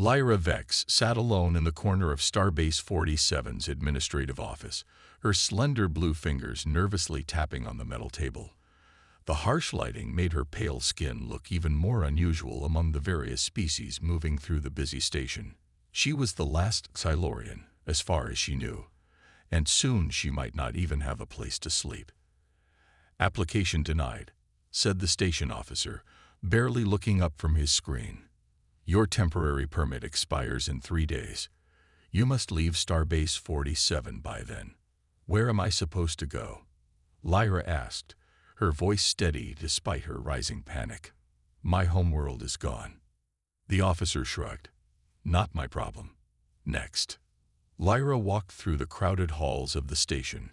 Lyra Vex sat alone in the corner of Starbase 47's administrative office, her slender blue fingers nervously tapping on the metal table. The harsh lighting made her pale skin look even more unusual among the various species moving through the busy station. She was the last Silurian, as far as she knew, and soon she might not even have a place to sleep. "Application denied," said the station officer, barely looking up from his screen. "Your temporary permit expires in 3 days. You must leave Starbase 47 by then." "Where am I supposed to go?" Lyra asked, her voice steady despite her rising panic. "My homeworld is gone." The officer shrugged. "Not my problem. Next." Lyra walked through the crowded halls of the station,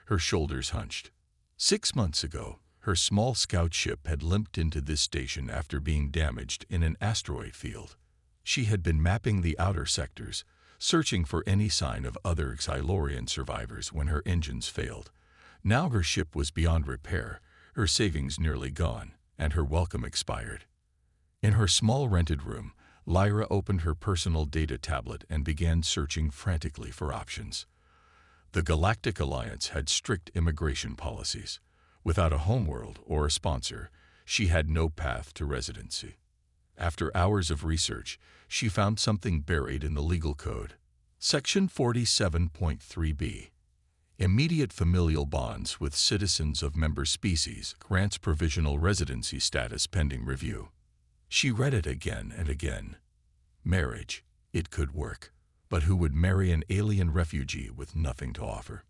her shoulders hunched. 6 months ago, her small scout ship had limped into this station after being damaged in an asteroid field. She had been mapping the outer sectors, searching for any sign of other Silurian survivors when her engines failed. Now her ship was beyond repair, her savings nearly gone, and her welcome expired. In her small rented room, Lyra opened her personal data tablet and began searching frantically for options. The Galactic Alliance had strict immigration policies. Without a homeworld or a sponsor, she had no path to residency. After hours of research, she found something buried in the legal code. Section 47.3b. Immediate familial bonds with citizens of member species grants provisional residency status pending review. She read it again and again. Marriage, it could work, but who would marry an alien refugee with nothing to offer?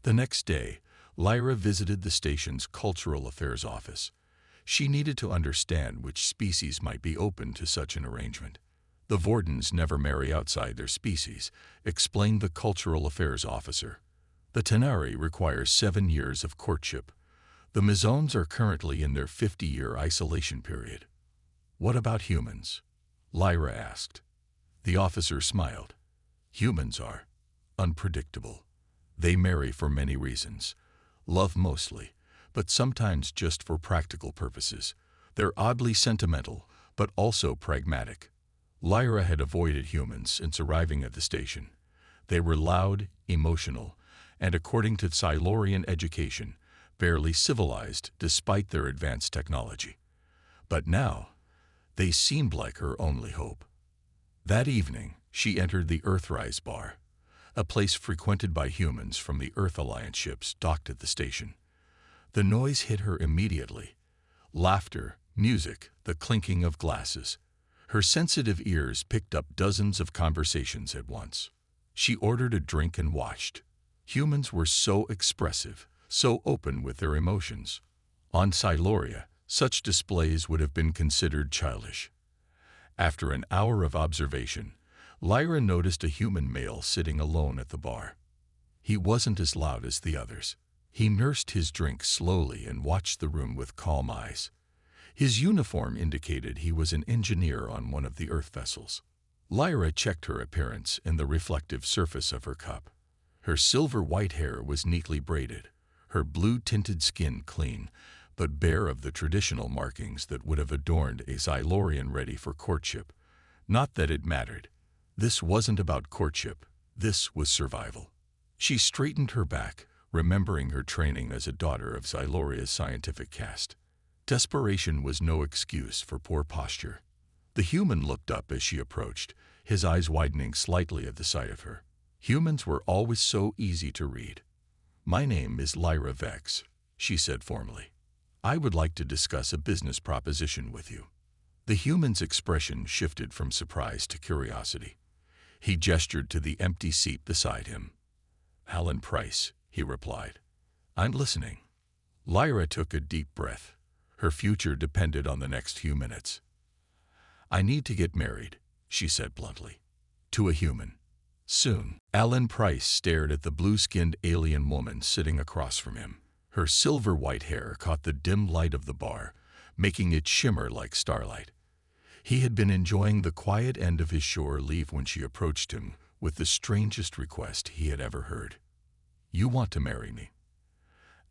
The next day, Lyra visited the station's Cultural Affairs office. She needed to understand which species might be open to such an arrangement. "The Vordens never marry outside their species," explained the Cultural Affairs officer. "The Tenari requires 7 years of courtship. The Mizones are currently in their 50-year isolation period." "What about humans?" Lyra asked. The officer smiled. "Humans are unpredictable. They marry for many reasons. Love mostly, but sometimes just for practical purposes. They're oddly sentimental, but also pragmatic." Lyra had avoided humans since arriving at the station. They were loud, emotional, and according to Silurian education, barely civilized despite their advanced technology. But now, they seemed like her only hope. That evening, she entered the Earthrise bar, a place frequented by humans from the Earth Alliance ships docked at the station. The noise hit her immediately. Laughter, music, the clinking of glasses. Her sensitive ears picked up dozens of conversations at once. She ordered a drink and watched. Humans were so expressive, so open with their emotions. On Siluria, such displays would have been considered childish. After an hour of observation, Lyra noticed a human male sitting alone at the bar. He wasn't as loud as the others. He nursed his drink slowly and watched the room with calm eyes. His uniform indicated he was an engineer on one of the Earth vessels. Lyra checked her appearance in the reflective surface of her cup. Her silver-white hair was neatly braided, her blue-tinted skin clean, but bare of the traditional markings that would have adorned a Silurian ready for courtship. Not that it mattered. This wasn't about courtship. This was survival. She straightened her back, remembering her training as a daughter of Siluria's scientific caste. Desperation was no excuse for poor posture. The human looked up as she approached, his eyes widening slightly at the sight of her. Humans were always so easy to read. "My name is Lyra Vex," she said formally. "I would like to discuss a business proposition with you." The human's expression shifted from surprise to curiosity. He gestured to the empty seat beside him. "Alan Price," he replied. "I'm listening." Lyra took a deep breath. Her future depended on the next few minutes. "I need to get married," she said bluntly. "To a human. Soon." Alan Price stared at the blue-skinned alien woman sitting across from him. Her silver-white hair caught the dim light of the bar, making it shimmer like starlight. He had been enjoying the quiet end of his shore leave when she approached him with the strangest request he had ever heard. "You want to marry me?"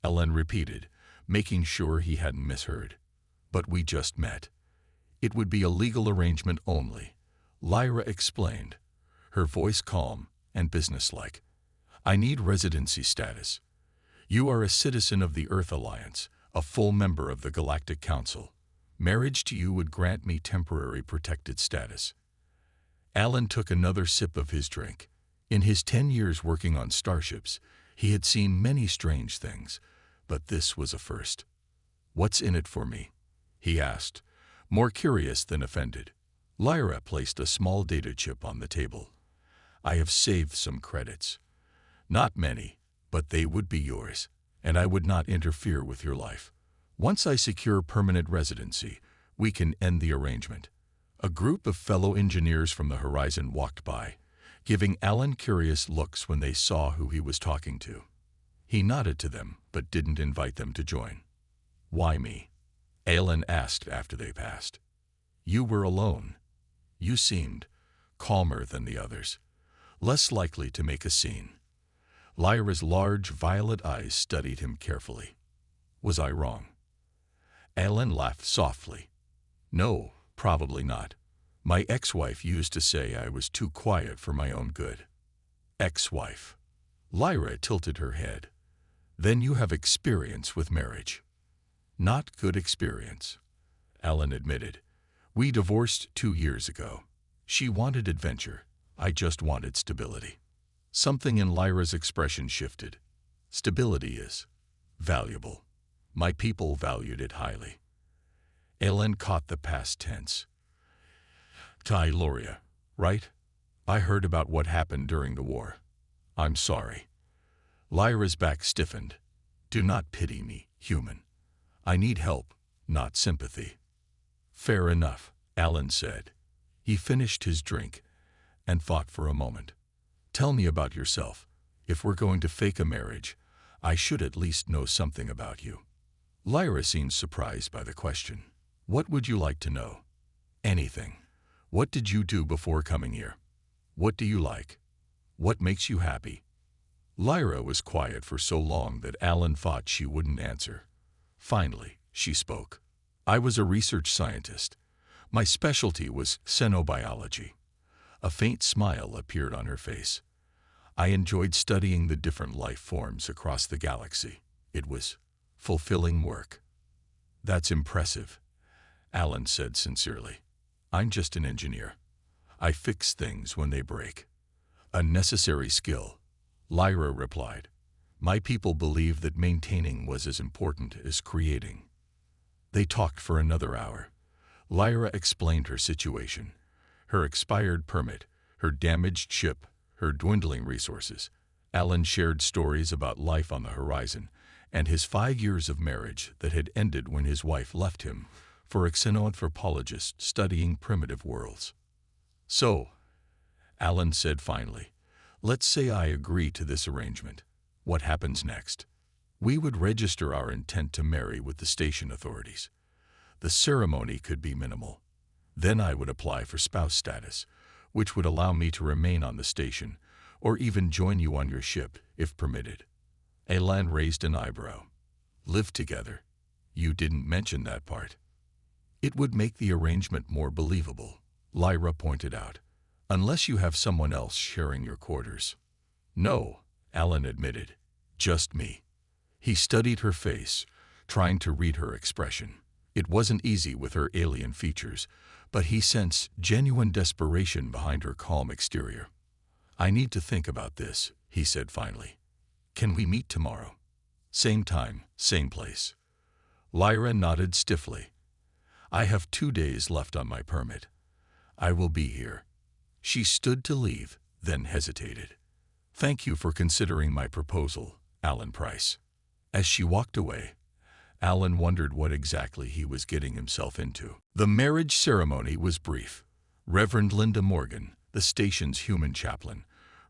Ellen repeated, making sure he hadn't misheard. "But we just met. It would be a legal arrangement only." Lyra explained, her voice calm and businesslike. I need residency status. You are a citizen of the Earth Alliance, a full member of the Galactic Council. Marriage to you would grant me temporary protected status. Alan took another sip of his drink. In his 10 years working on starships, he had seen many strange things, but this was a first. What's in it for me? He asked, more curious than offended. Lyra placed a small data chip on the table. I have saved some credits. Not many, but they would be yours, and I would not interfere with your life. Once I secure permanent residency, we can end the arrangement. A group of fellow engineers from the horizon walked by, giving Alan curious looks when they saw who he was talking to. He nodded to them, but didn't invite them to join. Why me? Alan asked after they passed. You were alone. You seemed calmer than the others, less likely to make a scene. Lyra's large violet eyes studied him carefully. Was I wrong? Alan laughed softly. No, probably not. My ex-wife used to say I was too quiet for my own good. Ex-wife. Lyra tilted her head. Then you have experience with marriage. Not good experience, Alan admitted. We divorced 2 years ago. She wanted adventure. I just wanted stability. Something in Lyra's expression shifted. Stability is valuable. My people valued it highly. Alan caught the past tense. Loria, right? I heard about what happened during the war. I'm sorry. Lyra's back stiffened. Do not pity me, human. I need help, not sympathy. Fair enough, Alan said. He finished his drink and thought for a moment. Tell me about yourself. If we're going to fake a marriage, I should at least know something about you. Lyra seemed surprised by the question. What would you like to know? Anything. What did you do before coming here? What do you like? What makes you happy? Lyra was quiet for so long that Alan thought she wouldn't answer. Finally, she spoke. I was a research scientist. My specialty was xenobiology. A faint smile appeared on her face. I enjoyed studying the different life forms across the galaxy. It was fulfilling work. That's impressive, Alan said sincerely. I'm just an engineer. I fix things when they break. A necessary skill, Lyra replied. My people believed that maintaining was as important as creating. They talked for another hour. Lyra explained her situation, her expired permit, her damaged ship, her dwindling resources. Alan shared stories about life on the horizon and his 5 years of marriage that had ended when his wife left him for a xenoanthropologist studying primitive worlds. So, Alan said finally, let's say I agree to this arrangement. What happens next? We would register our intent to marry with the station authorities. The ceremony could be minimal. Then I would apply for spouse status, which would allow me to remain on the station, or even join you on your ship, if permitted. Alan raised an eyebrow. Live together. You didn't mention that part. It would make the arrangement more believable, Lyra pointed out, unless you have someone else sharing your quarters. No, Alan admitted. Just me. He studied her face, trying to read her expression. It wasn't easy with her alien features, but he sensed genuine desperation behind her calm exterior. I need to think about this, he said finally. Can we meet tomorrow? Same time, same place. Lyra nodded stiffly. I have 2 days left on my permit. I will be here. She stood to leave, then hesitated. Thank you for considering my proposal, Alan Price. As she walked away, Alan wondered what exactly he was getting himself into. The marriage ceremony was brief. Reverend Linda Morgan, the station's human chaplain,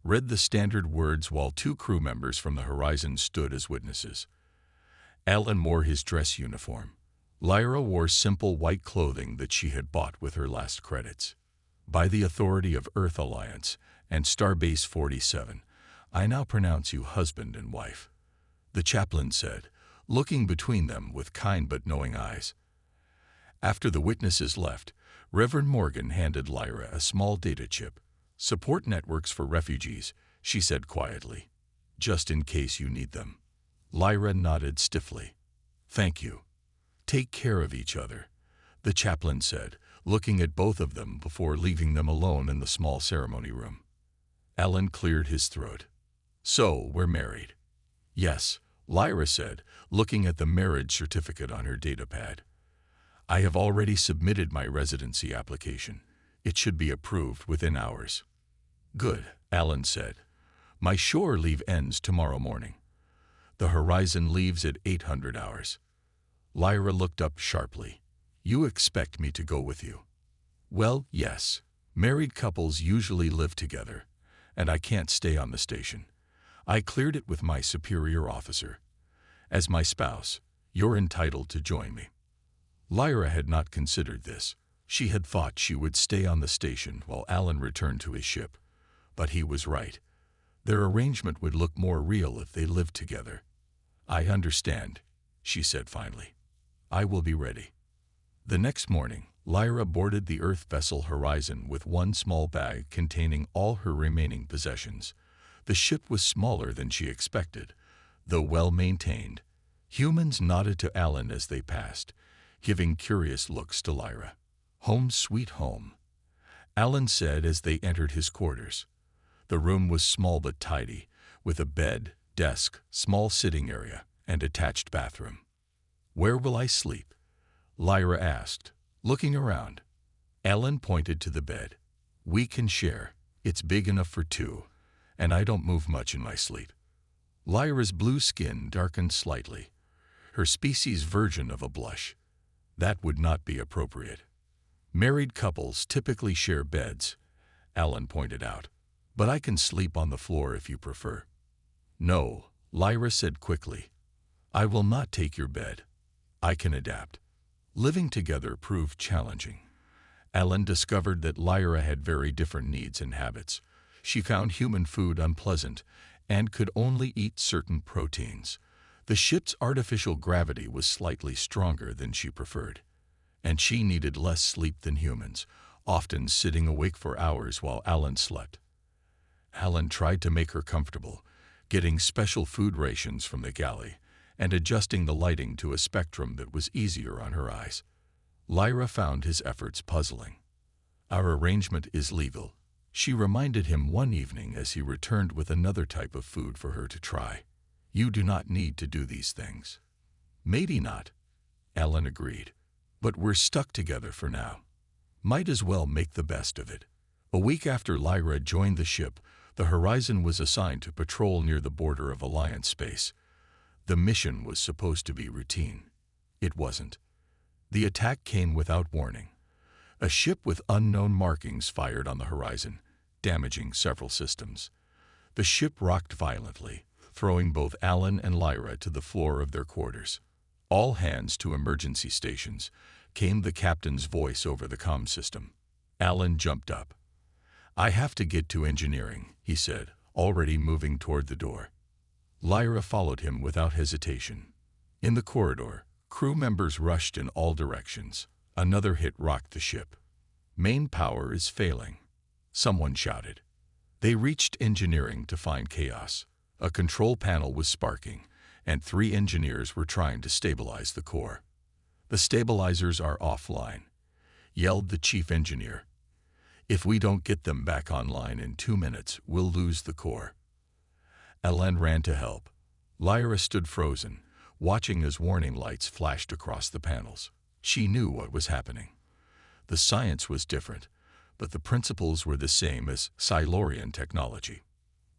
read the standard words while 2 crew members from the horizon stood as witnesses. Alan wore his dress uniform. Lyra wore simple white clothing that she had bought with her last credits. By the authority of Earth Alliance and Starbase 47, I now pronounce you husband and wife, the chaplain said, looking between them with kind but knowing eyes. After the witnesses left, Reverend Morgan handed Lyra a small data chip. "Support networks for refugees," she said quietly, "just in case you need them." Lyra nodded stiffly. "Thank you. Take care of each other," the chaplain said, looking at both of them before leaving them alone in the small ceremony room. Alan cleared his throat. "So, we're married." "Yes," Lyra said, looking at the marriage certificate on her datapad. "I have already submitted my residency application. It should be approved within hours." "Good," Alan said. "My shore leave ends tomorrow morning. The Horizon leaves at 800 hours. Lyra looked up sharply. "You expect me to go with you?" "Well, yes. Married couples usually live together, and I can't stay on the station. I cleared it with my superior officer. As my spouse, you're entitled to join me." Lyra had not considered this. She had thought she would stay on the station while Alan returned to his ship. But he was right. Their arrangement would look more real if they lived together. "I understand," she said finally. "I will be ready." The next morning, Lyra boarded the Earth vessel Horizon with one small bag containing all her remaining possessions. The ship was smaller than she expected, though well-maintained. Humans nodded to Alan as they passed, giving curious looks to Lyra. "Home sweet home," Alan said as they entered his quarters. The room was small but tidy, with a bed, desk, small sitting area, and attached bathroom. "Where will I sleep?" Lyra asked, looking around. Alan pointed to the bed. "We can share. It's big enough for two, and I don't move much in my sleep." Lyra's blue skin darkened slightly, her species version of a blush. That would not be appropriate. "Married couples typically share beds," Alan pointed out. "But I can sleep on the floor if you prefer." "No," Lyra said quickly. "I will not take your bed. I can adapt." Living together proved challenging. Alan discovered that Lyra had very different needs and habits. She found human food unpleasant and could only eat certain proteins. The ship's artificial gravity was slightly stronger than she preferred, and she needed less sleep than humans, often sitting awake for hours while Alan slept. Alan tried to make her comfortable, getting special food rations from the galley and adjusting the lighting to a spectrum that was easier on her eyes. Lyra found his efforts puzzling. "Our arrangement is legal," she reminded him one evening as he returned with another type of food for her to try. "You do not need to do these things." "Maybe not," Alan agreed. "But we're stuck together for now. Might as well make the best of it." A week after Lyra joined the ship, the Horizon was assigned to patrol near the border of Alliance space. The mission was supposed to be routine. It wasn't. The attack came without warning. A ship with unknown markings fired on the Horizon, damaging several systems. The ship rocked violently, throwing both Alan and Lyra to the floor of their quarters. "All hands to emergency stations," came the captain's voice over the comm system. Alan jumped up. "I have to get to engineering," he said, already moving toward the door. Lyra followed him without hesitation. In the corridor, crew members rushed in all directions. Another hit rocked the ship. "Main power is failing," someone shouted. They reached engineering to find chaos. A control panel was sparking, and 3 engineers were trying to stabilize the core. "The stabilizers are offline," yelled the chief engineer. "If we don't get them back online in 2 minutes, we'll lose the core." Alan ran to help. Lyra stood frozen, watching as warning lights flashed across the panels. She knew what was happening. The science was different, but the principles were the same as Silurian technology.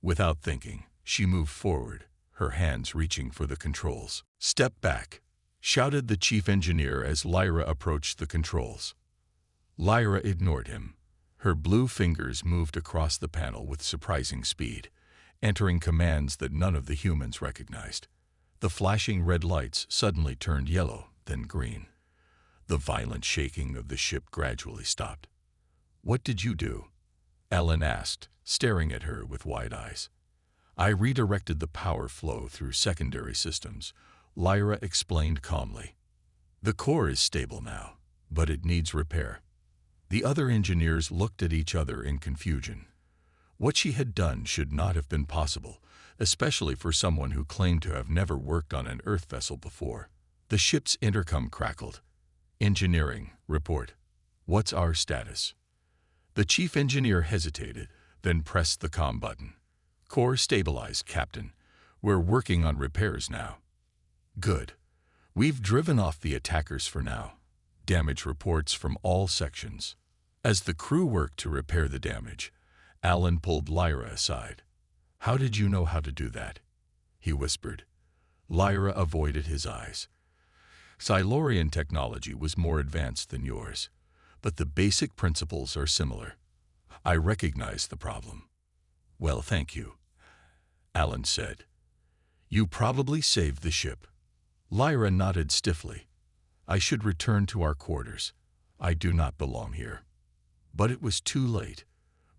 Without thinking, she moved forward, her hands reaching for the controls. "Step back," shouted the chief engineer as Lyra approached the controls. Lyra ignored him. Her blue fingers moved across the panel with surprising speed, entering commands that none of the humans recognized. The flashing red lights suddenly turned yellow, then green. The violent shaking of the ship gradually stopped. "What did you do?" Alan asked, staring at her with wide eyes. "I redirected the power flow through secondary systems," Lyra explained calmly. "The core is stable now, but it needs repair. The other engineers looked at each other in confusion. What she had done should not have been possible, especially for someone who claimed to have never worked on an Earth vessel before. The ship's intercom crackled. "Engineering, report. What's our status?" The chief engineer hesitated, then pressed the comm button. "Core stabilized, Captain. We're working on repairs now." "Good. We've driven off the attackers for now. Damage reports from all sections." As the crew worked to repair the damage, Alan pulled Lyra aside. "How did you know how to do that?" he whispered. Lyra avoided his eyes. "Silurian technology was more advanced than yours, but the basic principles are similar. I recognize the problem." "Well, thank you," Alan said. "You probably saved the ship." Lyra nodded stiffly. "I should return to our quarters. I do not belong here." But it was too late.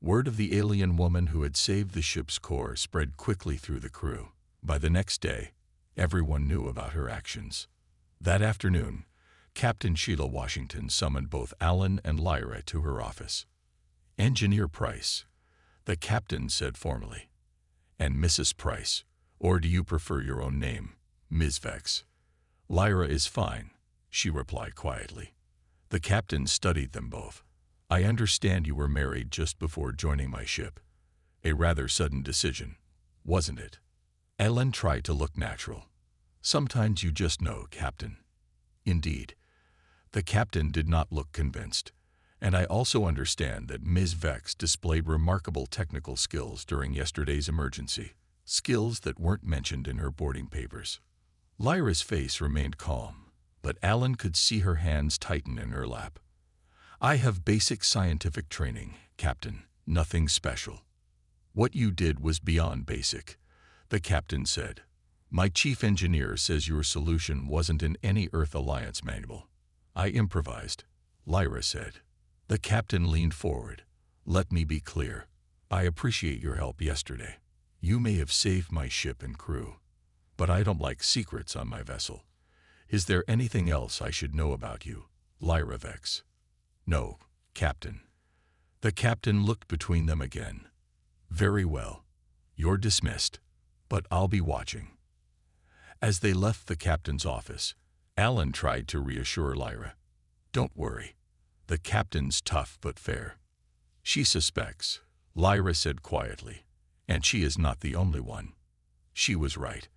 Word of the alien woman who had saved the ship's core spread quickly through the crew. By the next day, everyone knew about her actions. That afternoon, Captain Sheila Washington summoned both Alan and Lyra to her office. "Engineer Price," the captain said formally. "And Mrs. Price, or do you prefer your own name, Ms. Vex?" "Lyra is fine," she replied quietly. The captain studied them both. "I understand you were married just before joining my ship. A rather sudden decision, wasn't it?" Ellen tried to look natural. "Sometimes you just know, Captain." "Indeed." The captain did not look convinced. "And I also understand that Ms. Vex displayed remarkable technical skills during yesterday's emergency, skills that weren't mentioned in her boarding papers." Lyra's face remained calm, but Alan could see her hands tighten in her lap. "I have basic scientific training, Captain, nothing special." "What you did was beyond basic," the captain said. "My chief engineer says your solution wasn't in any Earth Alliance manual." "I improvised," Lyra said. The captain leaned forward. "Let me be clear. I appreciate your help yesterday. You may have saved my ship and crew, but I don't like secrets on my vessel. Is there anything else I should know about you, Lyra Vex?" "No, Captain." The captain looked between them again. "Very well. You're dismissed, but I'll be watching." As they left the captain's office, Alan tried to reassure Lyra. "Don't worry. The captain's tough but fair." "She suspects," Lyra said quietly, "and she is not the only one." She was right.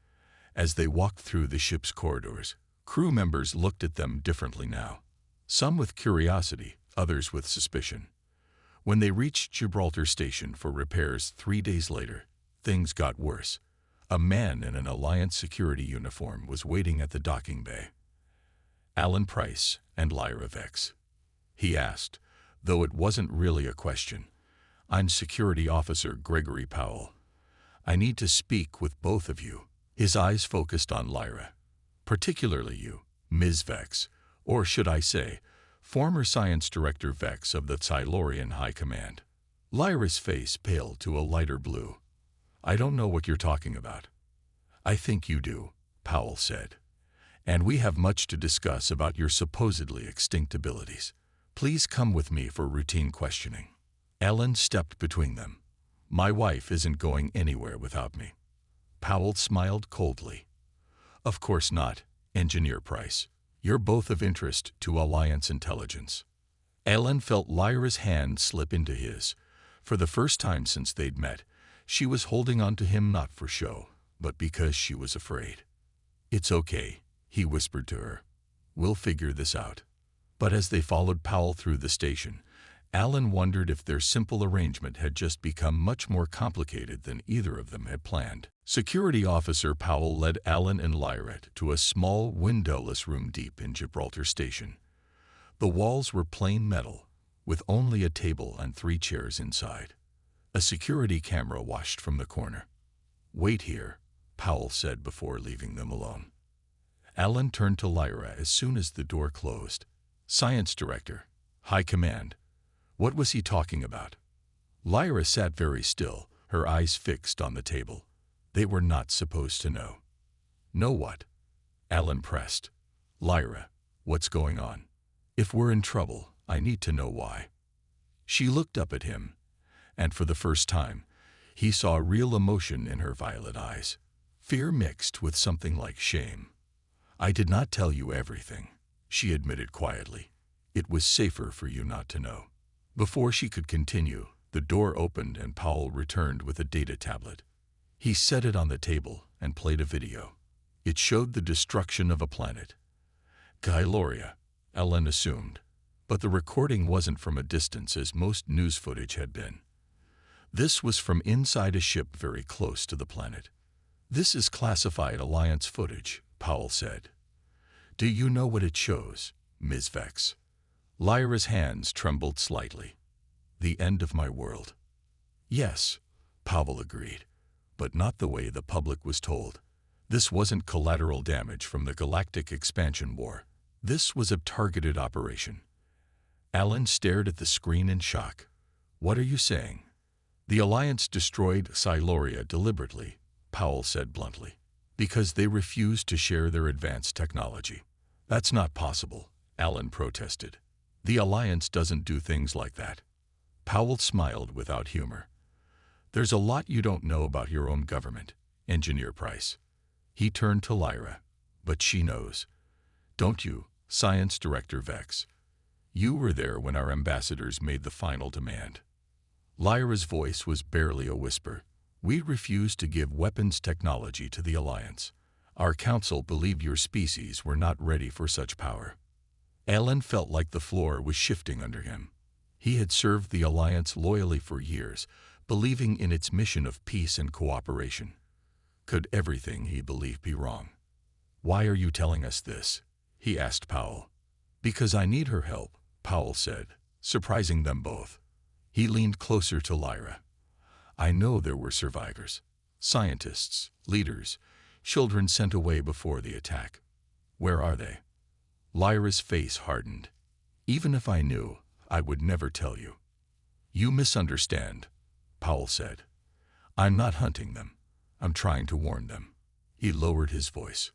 As they walked through the ship's corridors, crew members looked at them differently now. Some with curiosity, others with suspicion. When they reached Gibraltar Station for repairs 3 days later, things got worse. A man in an Alliance security uniform was waiting at the docking bay. "Alan Price and Lyra Vex?" he asked, though it wasn't really a question. "I'm Security Officer Gregory Powell. I need to speak with both of you." His eyes focused on Lyra. "Particularly you, Ms. Vex, or should I say, former Science Director Vex of the Silurian High Command." Lyra's face paled to a lighter blue. "I don't know what you're talking about." "I think you do," Powell said. "And we have much to discuss about your supposedly extinct abilities. Please come with me for routine questioning." Ellen stepped between them. "My wife isn't going anywhere without me." Powell smiled coldly. "Of course not, Engineer Price. You're both of interest to Alliance intelligence." Ellen felt Lyra's hand slip into his. For the first time since they'd met, she was holding on to him not for show, but because she was afraid. "It's okay," he whispered to her. "We'll figure this out." But as they followed Powell through the station, Alan wondered if their simple arrangement had just become much more complicated than either of them had planned. Security Officer Powell led Alan and Lyra to a small, windowless room deep in Gibraltar Station. The walls were plain metal, with only a table and 3 chairs inside. A security camera watched from the corner. "Wait here," Powell said before leaving them alone. Alan turned to Lyra as soon as the door closed. "Science Director, High Command. What was he talking about?" Lyra sat very still, her eyes fixed on the table. They were not supposed to know. "Know what?" Alan pressed. "Lyra, what's going on?" If we're in trouble, I need to know why." She looked up at him, and for the first time, he saw real emotion in her violet eyes, fear mixed with something like shame. "I did not tell you everything," she admitted quietly. "It was safer for you not to know." Before she could continue, the door opened and Powell returned with a data tablet. He set it on the table and played a video. It showed the destruction of a planet. Gyloria, Ellen assumed, but the recording wasn't from a distance as most news footage had been. This was from inside a ship very close to the planet. "This is classified Alliance footage," Powell said. "Do you know what it shows, Ms. Vex?" Lyra's hands trembled slightly. "The end of my world." "Yes," Powell agreed, "but not the way the public was told. This wasn't collateral damage from the Galactic Expansion War. This was a targeted operation." Alan stared at the screen in shock. "What are you saying?" "The Alliance destroyed Siloria deliberately," Powell said bluntly, "because they refused to share their advanced technology." "That's not possible," Alan protested. "The Alliance doesn't do things like that." Powell smiled without humor. "There's a lot you don't know about your own government, Engineer Price." He turned to Lyra. "But she knows. Don't you, Science Director Vex? You were there when our ambassadors made the final demand." Lyra's voice was barely a whisper. "We refused to give weapons technology to the Alliance. Our council believed your species were not ready for such power." Alan felt like the floor was shifting under him. He had served the Alliance loyally for years, believing in its mission of peace and cooperation. Could everything he believed be wrong? "Why are you telling us this?" he asked Powell. "Because I need her help," Powell said, surprising them both. He leaned closer to Lyra. "I know there were survivors, scientists, leaders, children sent away before the attack. Where are they?" Lyra's face hardened. "Even if I knew, I would never tell you." "You misunderstand," Powell said. "I'm not hunting them. I'm trying to warn them." He lowered his voice.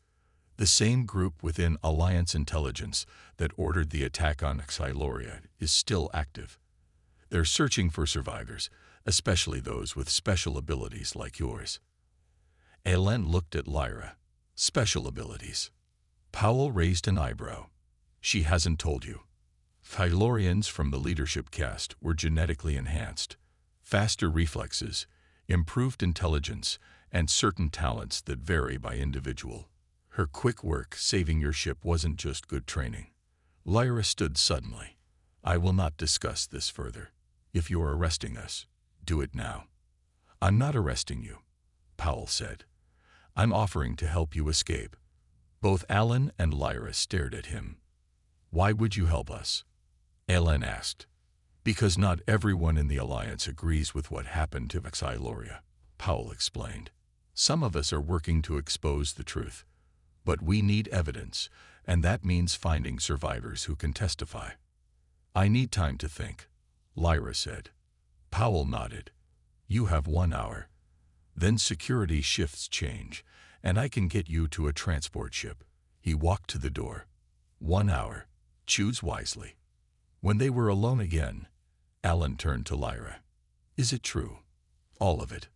"The same group within Alliance intelligence that ordered the attack on Xyloria is still active. They're searching for survivors, especially those with special abilities like yours." Ellen looked at Lyra. "Special abilities?" Powell raised an eyebrow. "She hasn't told you. Xylorians from the leadership caste were genetically enhanced. Faster reflexes, improved intelligence, and certain talents that vary by individual. Her quick work saving your ship wasn't just good training." Lyra stood suddenly. "I will not discuss this further. If you are arresting us, do it now." "I'm not arresting you," Powell said. "I'm offering to help you escape." Both Alan and Lyra stared at him. "Why would you help us?" Alan asked. "Because not everyone in the Alliance agrees with what happened to Xyloria," Powell explained. "Some of us are working to expose the truth. But we need evidence, and that means finding survivors who can testify." "I need time to think," Lyra said. Powell nodded. "You have 1 hour. Then security shifts change, and I can get you to a transport ship." He walked to the door. 1 hour. Choose wisely." When they were alone again, Alan turned to Lyra. "Is it true? All of it?"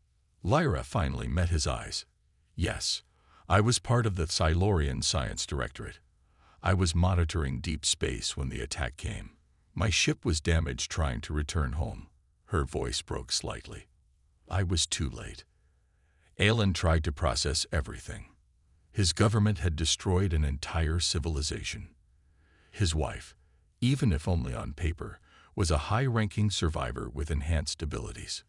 Lyra finally met his eyes. "Yes. I was part of the Silurian Science Directorate. I was monitoring deep space when the attack came. My ship was damaged trying to return home." Her voice broke slightly. "I was too late." Alan tried to process everything. His government had destroyed an entire civilization. His wife, even if only on paper, was a high-ranking survivor with enhanced abilities.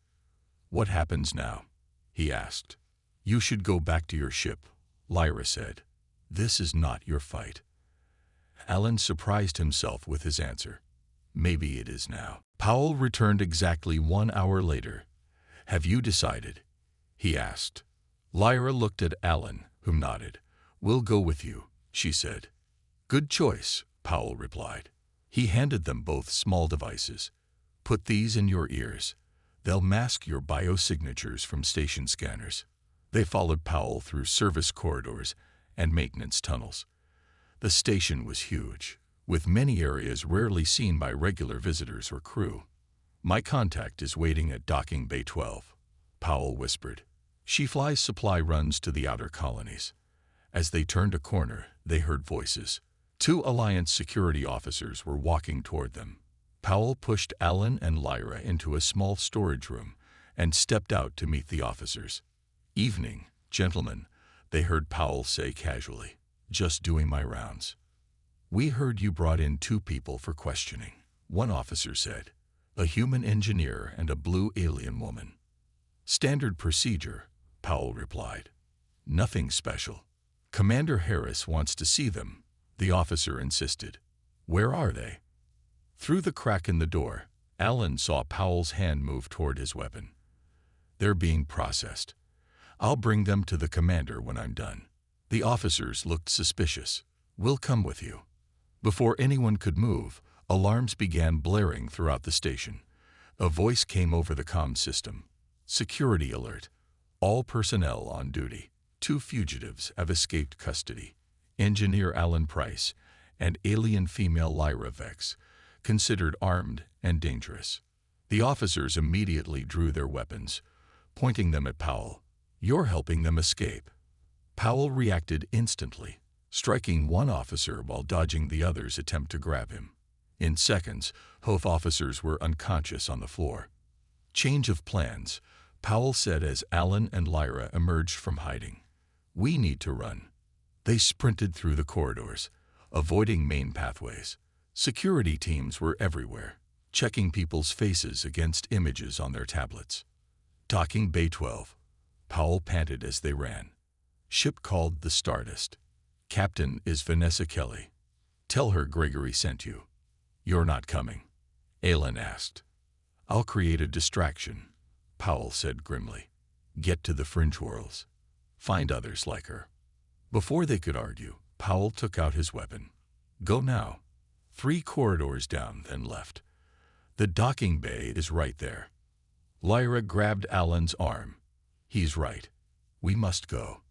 "What happens now?" he asked. "You should go back to your ship," Lyra said. "This is not your fight." Alan surprised himself with his answer. "Maybe it is now." Powell returned exactly 1 hour later. "Have you decided?" he asked. Lyra looked at Alan, who nodded. "We'll go with you," she said. "Good choice," Powell replied. He handed them both small devices. "Put these in your ears. They'll mask your biosignatures from station scanners." They followed Powell through service corridors and maintenance tunnels. The station was huge, with many areas rarely seen by regular visitors or crew. "My contact is waiting at Docking Bay 12, Powell whispered. "She flies supply runs to the outer colonies." As they turned a corner, they heard voices. 2 Alliance security officers were walking toward them. Powell pushed Alan and Lyra into a small storage room and stepped out to meet the officers. "Evening, gentlemen," they heard Powell say casually. "Just doing my rounds." "We heard you brought in 2 people for questioning," one officer said. "A human engineer and a blue alien woman." "Standard procedure," Powell replied. "Nothing special." "Commander Harris wants to see them," the officer insisted. "Where are they?" Through the crack in the door, Alan saw Powell's hand move toward his weapon. "They're being processed. I'll bring them to the commander when I'm done." The officers looked suspicious. "We'll come with you." Before anyone could move, alarms began blaring throughout the station. A voice came over the comm system. "Security alert. All personnel on duty. 2 fugitives have escaped custody. Engineer Alan Price and alien female Lyra Vex, considered armed and dangerous." The officers immediately drew their weapons, pointing them at Powell. "You're helping them escape." Powell reacted instantly, striking one officer while dodging the other's attempt to grab him. In seconds, both officers were unconscious on the floor. "Change of plans," Powell said as Alan and Lyra emerged from hiding. "We need to run." They sprinted through the corridors, avoiding main pathways. Security teams were everywhere, checking people's faces against images on their tablets. "Docking Bay 12, Powell panted as they ran. "Ship called the Stardust. Captain is Vanessa Kelly. Tell her Gregory sent you." "You're not coming?" Alan asked. "I'll create a distraction," Powell said grimly. "Get to the Fringe Worlds. Find others like her." Before they could argue, Powell took out his weapon. "Go now." 3 corridors down, then left. "The docking bay is right there." Lyra grabbed Alan's arm. "He's right. We must go."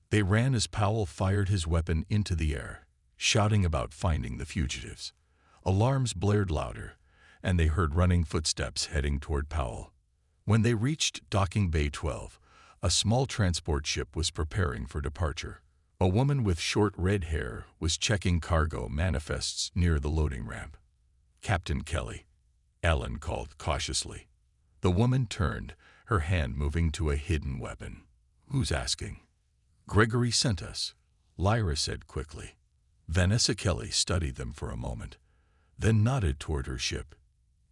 They ran as Powell fired his weapon into the air, shouting about finding the fugitives. Alarms blared louder, and they heard running footsteps heading toward Powell. When they reached Docking Bay 12, a small transport ship was preparing for departure. A woman with short red hair was checking cargo manifests near the loading ramp. "Captain Kelly," Alan called cautiously. The woman turned, her hand moving to a hidden weapon. "Who's asking?" "Gregory sent us," Lyra said quickly. Vanessa Kelly studied them for a moment, then nodded toward her ship.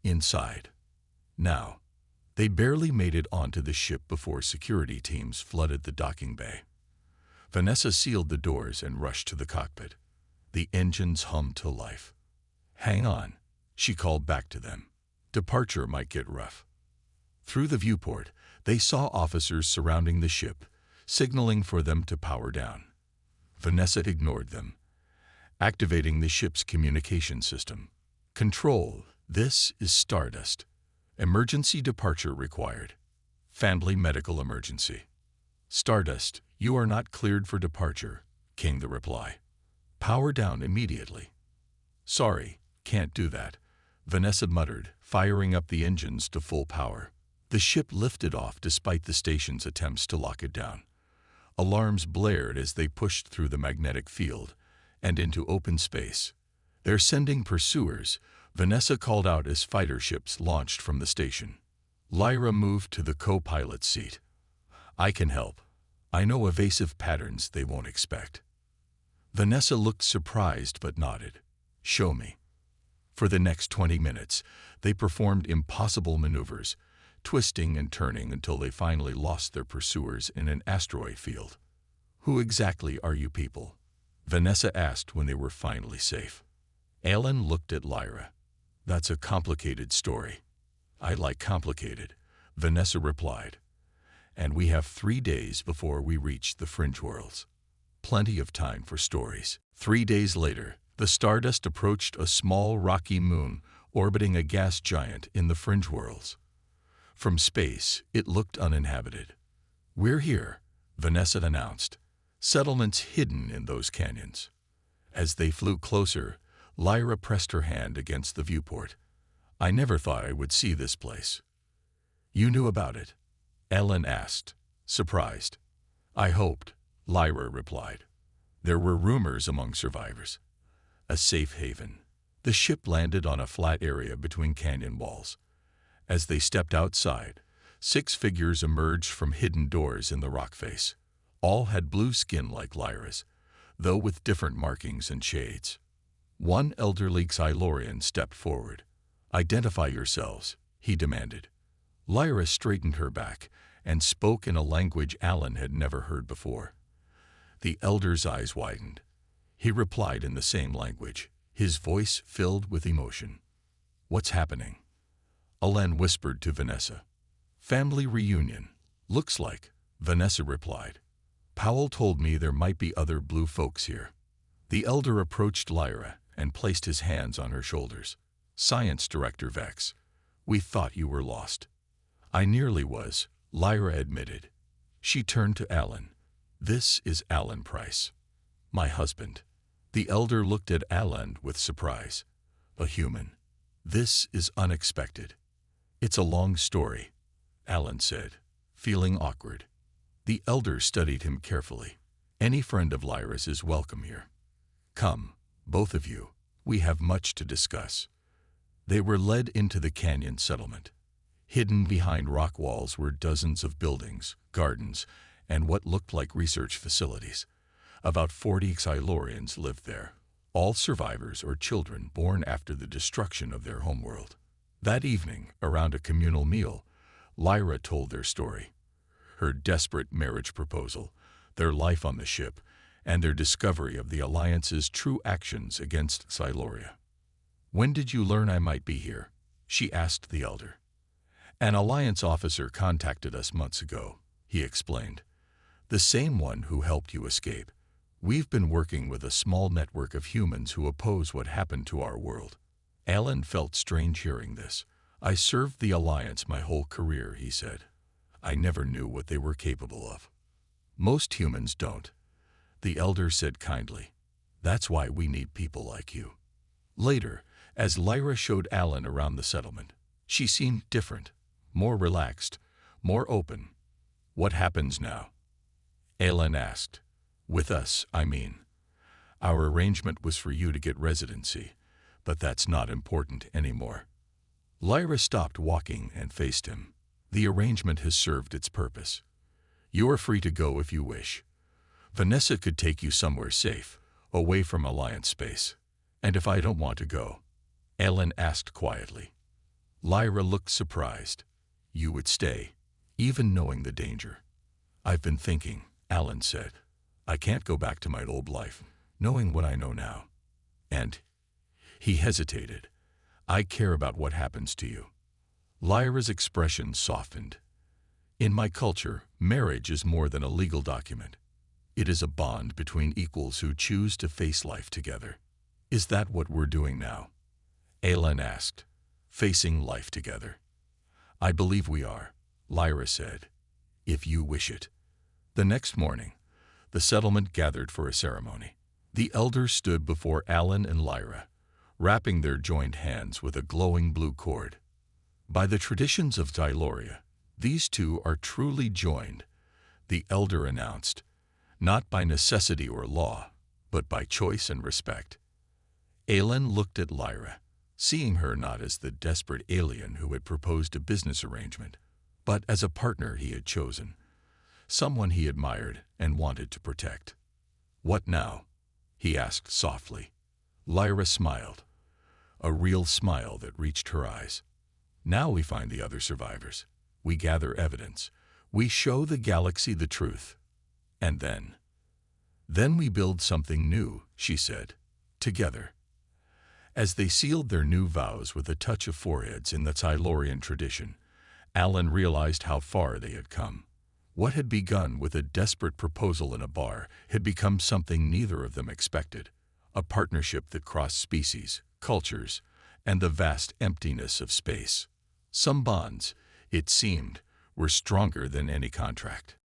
"Inside. Now." They barely made it onto the ship before security teams flooded the docking bay. Vanessa sealed the doors and rushed to the cockpit. The engines hummed to life. "Hang on," she called back to them. "Departure might get rough." Through the viewport, they saw officers surrounding the ship, signaling for them to power down. Vanessa ignored them, activating the ship's communication system. "Control, this is Stardust. Emergency departure required. Family medical emergency." "Stardust, you are not cleared for departure," came the reply. "Power down immediately." "Sorry, can't do that," Vanessa muttered, firing up the engines to full power. The ship lifted off despite the station's attempts to lock it down. Alarms blared as they pushed through the magnetic field and into open space. "They're sending pursuers," Vanessa called out as fighter ships launched from the station. Lyra moved to the co-pilot's seat. "I can help. I know evasive patterns they won't expect." Vanessa looked surprised but nodded. "Show me." For the next 20 minutes, they performed impossible maneuvers, twisting and turning until they finally lost their pursuers in an asteroid field. "Who exactly are you people?" Vanessa asked when they were finally safe. Alan looked at Lyra. "That's a complicated story." "I like complicated," Vanessa replied. "And we have 3 days before we reach the Fringe Worlds. Plenty of time for stories." 3 days later, the Stardust approached a small rocky moon orbiting a gas giant in the Fringe Worlds. From space, it looked uninhabited. "We're here," Vanessa announced. "Settlements hidden in those canyons." As they flew closer, Lyra pressed her hand against the viewport. I never thought I would see this place. You knew about it? Ellen asked, surprised. I hoped, Lyra replied. There were rumors among survivors. A safe haven. The ship landed on a flat area between canyon walls. As they stepped outside, 6 figures emerged from hidden doors in the rock face. All had blue skin like Lyra's, though with different markings and shades. One elderly Xylorian stepped forward. Identify yourselves, he demanded. Lyra straightened her back and spoke in a language Alan had never heard before. The elder's eyes widened. He replied in the same language, his voice filled with emotion. What's happening? Alen whispered to Vanessa. Family reunion. Looks like, Vanessa replied. Powell told me there might be other blue folks here. The elder approached Lyra and placed his hands on her shoulders. Science Director Vex, we thought you were lost. I nearly was, Lyra admitted. She turned to Alan. This is Alan Price, my husband. The elder looked at Alan with surprise. A human. This is unexpected. It's a long story, Alan said, feeling awkward. The elder studied him carefully. Any friend of Lyra's is welcome here. Come, both of you, we have much to discuss. They were led into the canyon settlement. Hidden behind rock walls were dozens of buildings, gardens, and what looked like research facilities. About 40 Xylorians lived there, all survivors or children born after the destruction of their homeworld. That evening, around a communal meal, Lyra told their story. Her desperate marriage proposal, their life on the ship, and their discovery of the Alliance's true actions against Xyloria. When did you learn I might be here? She asked the elder. An Alliance officer contacted us months ago, he explained. The same one who helped you escape. We've been working with a small network of humans who oppose what happened to our world. Alan felt strange hearing this. I served the Alliance my whole career, he said. I never knew what they were capable of. Most humans don't, the elder said kindly. That's why we need people like you. Later, as Lyra showed Alan around the settlement, she seemed different, more relaxed, more open. What happens now? Alan asked. With us, I mean. Our arrangement was for you to get residency, but that's not important anymore. Lyra stopped walking and faced him. The arrangement has served its purpose. You are free to go if you wish. Vanessa could take you somewhere safe, away from Alliance space. And if I don't want to go? Alan asked quietly. Lyra looked surprised. You would stay, even knowing the danger. I've been thinking, Alan said. I can't go back to my old life, knowing what I know now. And he hesitated. I care about what happens to you. Lyra's expression softened. In my culture, marriage is more than a legal document. It is a bond between equals who choose to face life together. Is that what we're doing now? Alan asked. Facing life together. I believe we are, Lyra said. If you wish it. The next morning, the settlement gathered for a ceremony. The elders stood before Alan and Lyra, wrapping their joined hands with a glowing blue cord. By the traditions of Xyloria, these two are truly joined, the elder announced, not by necessity or law, but by choice and respect. Alan looked at Lyra, seeing her not as the desperate alien who had proposed a business arrangement, but as a partner he had chosen, someone he admired and wanted to protect. What now? He asked softly. Lyra smiled, a real smile that reached her eyes. Now we find the other survivors. We gather evidence. We show the galaxy the truth. And then we build something new, she said, together. As they sealed their new vows with a touch of foreheads in the Xylorian tradition, Alan realized how far they had come. What had begun with a desperate proposal in a bar had become something neither of them expected, a partnership that crossed species, cultures, and the vast emptiness of space. Some bonds, it seemed, were stronger than any contract.